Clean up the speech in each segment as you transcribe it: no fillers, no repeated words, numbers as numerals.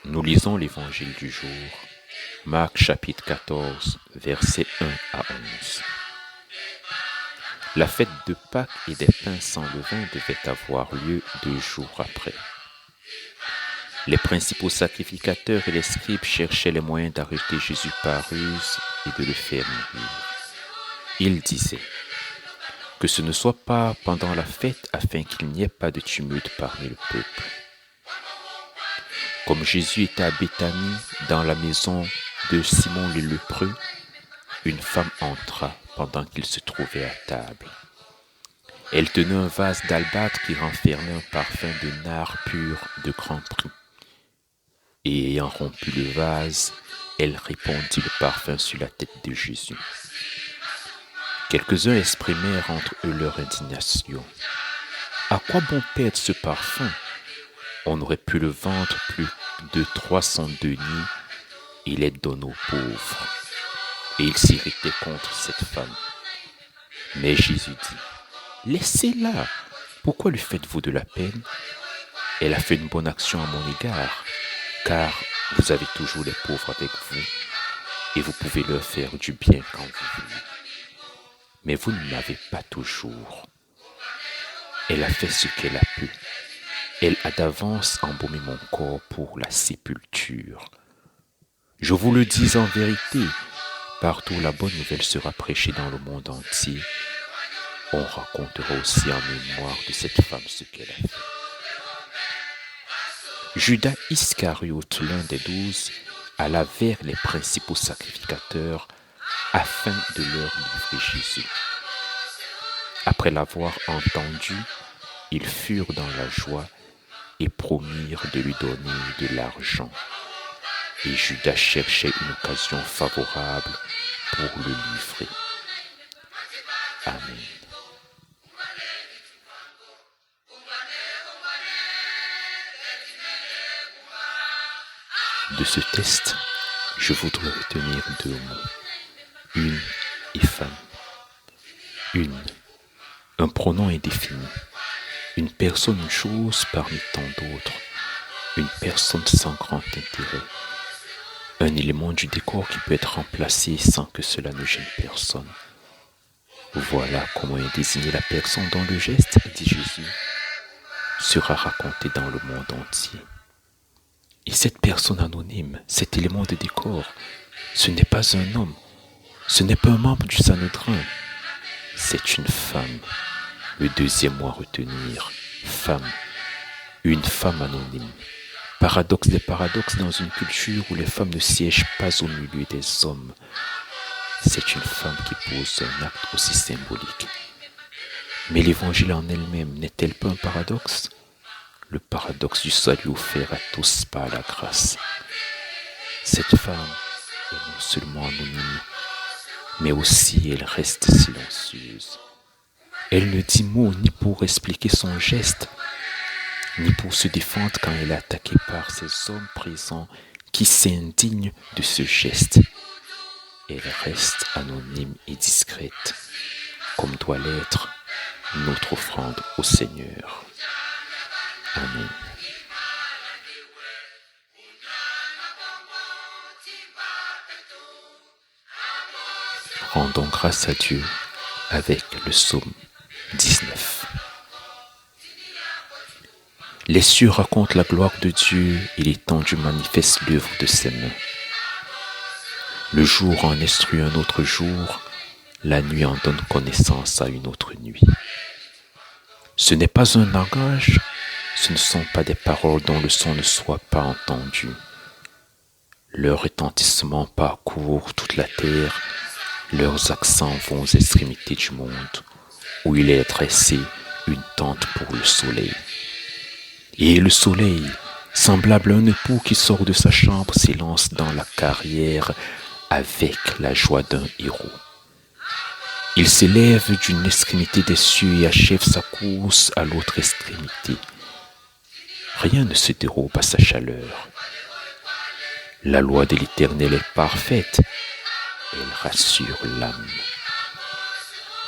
Nous lisons l'évangile du jour, Marc chapitre 14, versets 1 à 11. La fête de Pâques et des pains sans levain devait avoir lieu 2 jours après. Les principaux sacrificateurs et les scribes cherchaient les moyens d'arrêter Jésus par ruse et de le faire mourir. Ils disaient que ce ne soit pas pendant la fête afin qu'il n'y ait pas de tumulte parmi le peuple. Comme Jésus était à Béthanie, dans la maison de Simon le lépreux, une femme entra pendant qu'il se trouvait à table. Elle tenait un vase d'albâtre qui renfermait un parfum de nard pur de grand prix. Et ayant rompu le vase, elle répandit le parfum sur la tête de Jésus. Quelques-uns exprimèrent entre eux leur indignation. À quoi bon perdre ce parfum? On aurait pu le vendre plus de 300 deniers et les donner aux pauvres. Et ils s'irritaient contre cette femme. Mais Jésus dit, laissez-la. Pourquoi lui faites-vous de la peine? Elle a fait une bonne action à mon égard, car vous avez toujours les pauvres avec vous et vous pouvez leur faire du bien quand vous voulez. Mais vous ne l'avez pas toujours. Elle a fait ce qu'elle a pu. Elle a d'avance embaumé mon corps pour la sépulture. Je vous le dis en vérité, partout où la bonne nouvelle sera prêchée dans le monde entier, on racontera aussi en mémoire de cette femme ce qu'elle a fait. Judas Iscariote, l'un des 12, alla vers les principaux sacrificateurs afin de leur livrer Jésus. Après l'avoir entendu, ils furent dans la joie et promirent de lui donner de l'argent. Et Judas cherchait une occasion favorable pour le livrer. Amen. De ce texte, je voudrais retenir 2 mots. Une et femme. Une. Un pronom indéfini. Une personne, une chose parmi tant d'autres. Une personne sans grand intérêt. Un élément du décor qui peut être remplacé sans que cela ne gêne personne. Voilà comment est désignée la personne dont le geste, dit Jésus, sera raconté dans le monde entier. Et cette personne anonyme, cet élément de décor, ce n'est pas un homme, ce n'est pas un membre du Sanhédrin, c'est une femme. Le 2e mot à retenir, femme, une femme anonyme. Paradoxe des paradoxes dans une culture où les femmes ne siègent pas au milieu des hommes. C'est une femme qui pose un acte aussi symbolique. Mais l'évangile en elle-même n'est-elle pas un paradoxe? Le paradoxe du salut offert à tous par la grâce. Cette femme est non seulement anonyme, mais aussi elle reste silencieuse. Elle ne dit mot ni pour expliquer son geste, ni pour se défendre quand elle est attaquée par ces hommes présents qui s'indignent de ce geste. Elle reste anonyme et discrète, comme doit l'être notre offrande au Seigneur. Amen. Rendons grâce à Dieu avec le psaume 19. Les cieux racontent la gloire de Dieu et l'étendue manifeste l'œuvre de ses mains. Le jour en instruit un autre jour, la nuit en donne connaissance à une autre nuit. Ce n'est pas un langage, ce ne sont pas des paroles dont le son ne soit pas entendu. Leur retentissement parcourt toute la terre, leurs accents vont aux extrémités du monde, où il est dressé une tente pour le soleil. Et le soleil, semblable à un époux qui sort de sa chambre, s'élance dans la carrière avec la joie d'un héros. Il s'élève d'une extrémité des cieux et achève sa course à l'autre extrémité. Rien ne se dérobe à sa chaleur. La loi de l'Éternel est parfaite, elle rassure l'âme.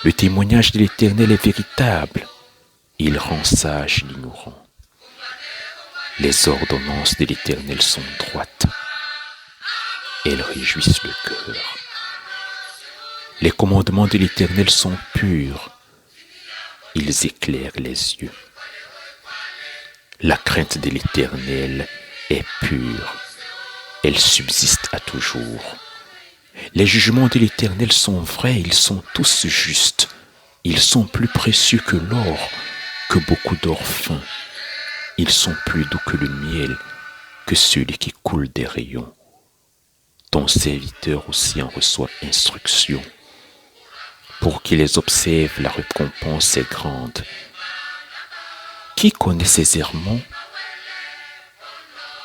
Le témoignage de l'Éternel est véritable, il rend sage l'ignorant. Les ordonnances de l'Éternel sont droites. Elles réjouissent le cœur. Les commandements de l'Éternel sont purs. Ils éclairent les yeux. La crainte de l'Éternel est pure. Elle subsiste à toujours. Les jugements de l'Éternel sont vrais, ils sont tous justes. Ils sont plus précieux que l'or, que beaucoup d'or fin. Ils sont plus doux que le miel, que celui qui coule des rayons. Ton serviteur aussi en reçoit instruction. Pour qu'il les observe, la récompense est grande. Qui connaît ses errements?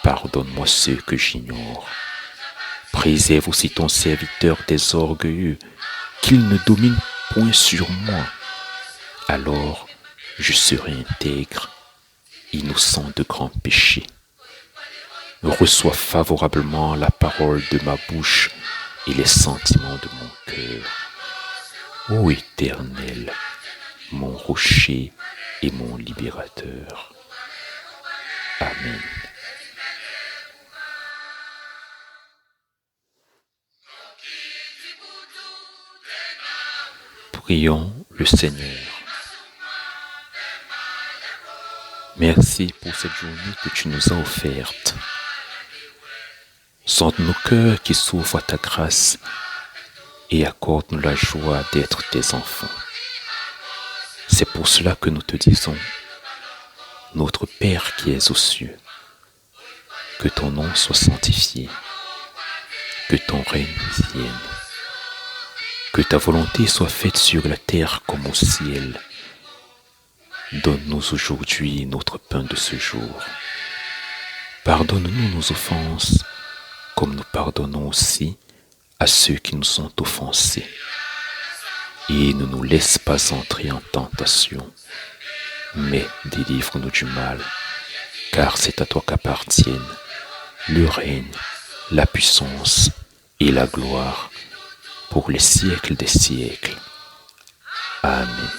Pardonne-moi ceux que j'ignore. Préserve aussi ton serviteur des orgueilleux, qu'il ne domine point sur moi. Alors je serai intègre, innocent de grands péchés. Reçois favorablement la parole de ma bouche et les sentiments de mon cœur. Ô Éternel, mon rocher et mon libérateur. Amen. Prions le Seigneur. Merci pour cette journée que tu nous as offerte. Sonde nos cœurs qui s'ouvrent à ta grâce et accorde-nous la joie d'être tes enfants. C'est pour cela que nous te disons, notre Père qui es aux cieux, que ton nom soit sanctifié, que ton règne vienne, que ta volonté soit faite sur la terre comme au ciel. Donne-nous aujourd'hui notre pain de ce jour. Pardonne-nous nos offenses, comme nous pardonnons aussi à ceux qui nous ont offensés. Et ne nous laisse pas entrer en tentation, mais délivre-nous du mal, car c'est à toi qu'appartiennent le règne, la puissance et la gloire pour les siècles des siècles. Amen.